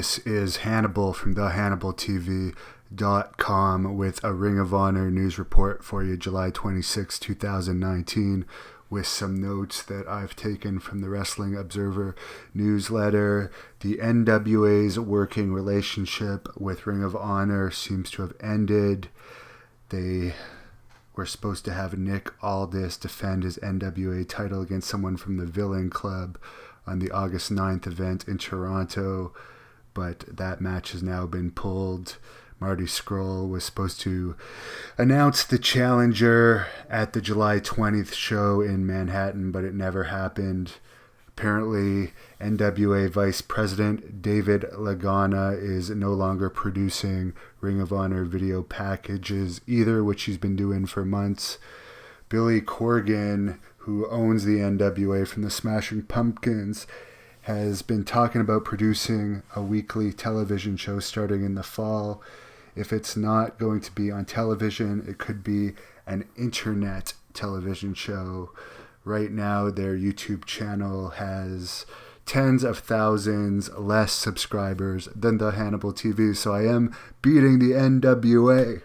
This is Hannibal from the Hannibal TV.com with a Ring of Honor news report for you, July 26, 2019, with some notes that I've taken from the Wrestling Observer newsletter. The NWA's working relationship with Ring of Honor seems to have ended. They were supposed to have Nick Aldis defend his NWA title against someone from the Villain Club on the August 9th event in Toronto, but that match has now been pulled. Marty Scurll was supposed to announce the challenger at the July 20th show in Manhattan, but it never happened. Apparently, NWA Vice President David Lagana is no longer producing Ring of Honor video packages either, which he's been doing for months. Billy Corgan, who owns the NWA from the Smashing Pumpkins, has been talking about producing a weekly television show starting in the fall. If it's not going to be on television, it could be an internet television show. Right now, their YouTube channel has tens of thousands less subscribers than the Hannibal TV, so I am beating the NWA.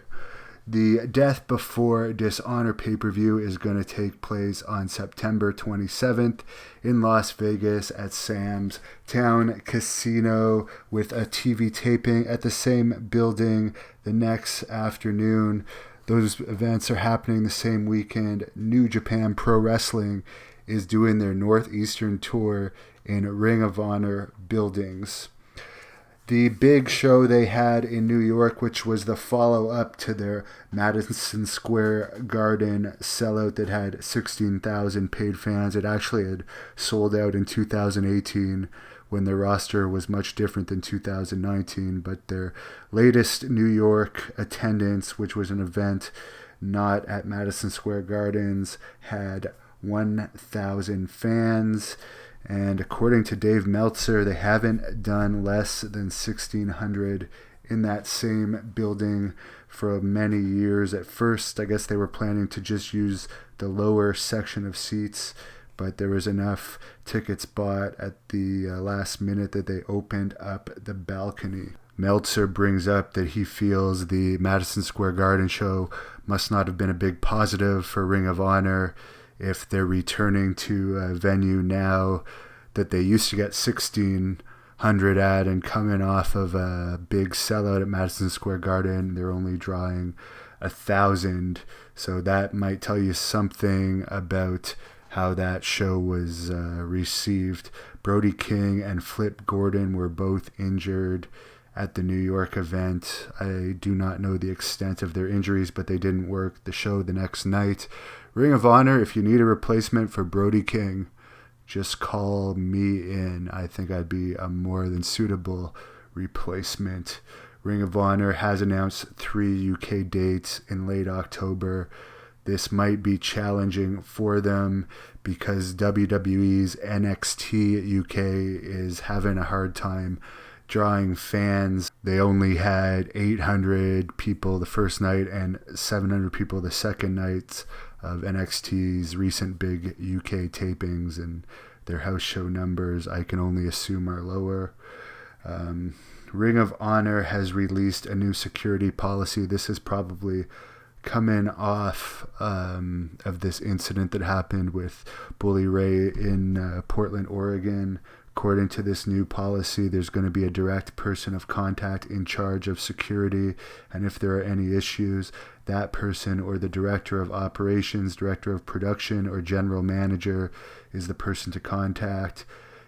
The Death Before Dishonor pay-per-view is going to take place on September 27th in Las Vegas at Sam's Town Casino, with a TV taping at the same building the next afternoon. Those events are happening the same weekend. New Japan Pro Wrestling is doing their Northeastern tour in Ring of Honor buildings. The big show they had in New York, which was the follow-up to their Madison Square Garden sellout that had 16,000 paid fans. It actually had sold out in 2018 when their roster was much different than 2019. But their latest New York attendance, which was an event not at Madison Square Gardens, had 1,000 fans. And according to Dave Meltzer, they haven't done less than 1,600 in that same building for many years. At first, I guess they were planning to just use the lower section of seats, but there was enough tickets bought at the last minute that they opened up the balcony. Meltzer brings up that he feels the Madison Square Garden show must not have been a big positive for Ring of Honor if they're returning to a venue now that they used to get 1,600 at, and coming off of a big sellout at Madison Square Garden, they're only drawing 1,000. So that might tell you something about how that show was received. Brody King and Flip Gordon were both injured at the New York event. I do not know the extent of their injuries, but they didn't work the show the next night. Ring of Honor, if you need a replacement for Brody King, just call me in. I think I'd be a more than suitable replacement. Ring of Honor has announced 3 UK dates in late October. This might be challenging for them because WWE's NXT UK is having a hard time drawing fans. They only had 800 people the first night and 700 people the second night of NXT's recent big UK tapings, and their house show numbers, I can only assume, are lower. Ring of Honor has released a new security policy. This is probably coming off of this incident that happened with Bully Ray in Portland, Oregon. According to this new policy, there's going to be a direct person of contact in charge of security, and if there are any issues, that person or the director of operations, director of production, or general manager is the person to contact.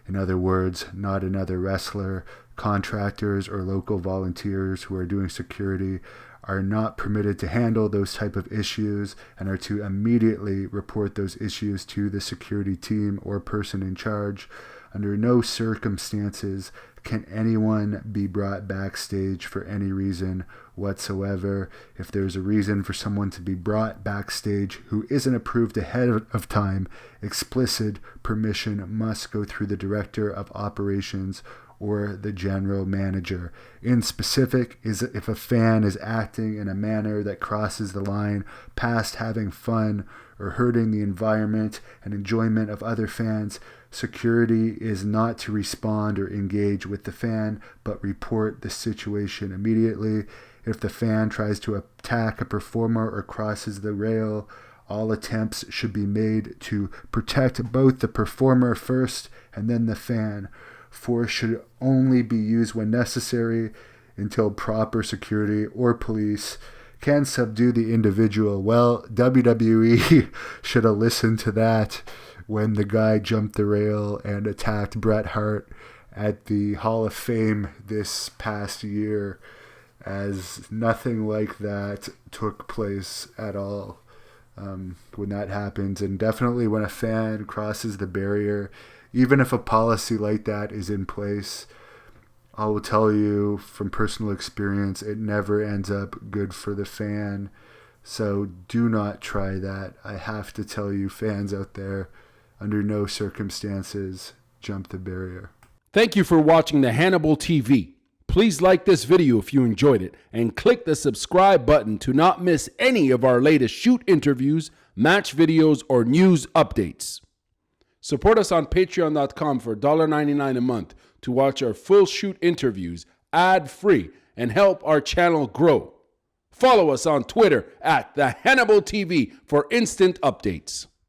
In other words, not another wrestler. Contractors or local volunteers who are doing security are not permitted to handle those type of issues and are to immediately report those issues to the security team or person in charge. Under no circumstances can anyone be brought backstage for any reason whatsoever. If there's a reason for someone to be brought backstage who isn't approved ahead of time, explicit permission must go through the director of operations or the general manager. In specific, is if a fan is acting in a manner that crosses the line past having fun or hurting the environment and enjoyment of other fans, Security is not to respond or engage with the fan, but report the situation immediately. If the fan tries to attack a performer or crosses the rail, all attempts should be made to protect both the performer first and then the fan. Force should only be used when necessary until proper security or police can subdue the individual. Well, WWE should have listened to that when the guy jumped the rail and attacked Bret Hart at the Hall of Fame this past year, as nothing like that took place at all when that happens. And definitely when a fan crosses the barrier, even if a policy like that is in place, I will tell you from personal experience, it never ends up good for the fan. So do not try that. I have to tell you, fans out there, under no circumstances, jump the barrier. Thank you for watching the Hannibal TV. Please like this video if you enjoyed it and click the subscribe button to not miss any of our latest shoot interviews, match videos, or news updates. Support us on patreon.com for $1.99 a month to watch our full shoot interviews ad-free and help our channel grow. Follow us on Twitter at the Hannibal TV for instant updates.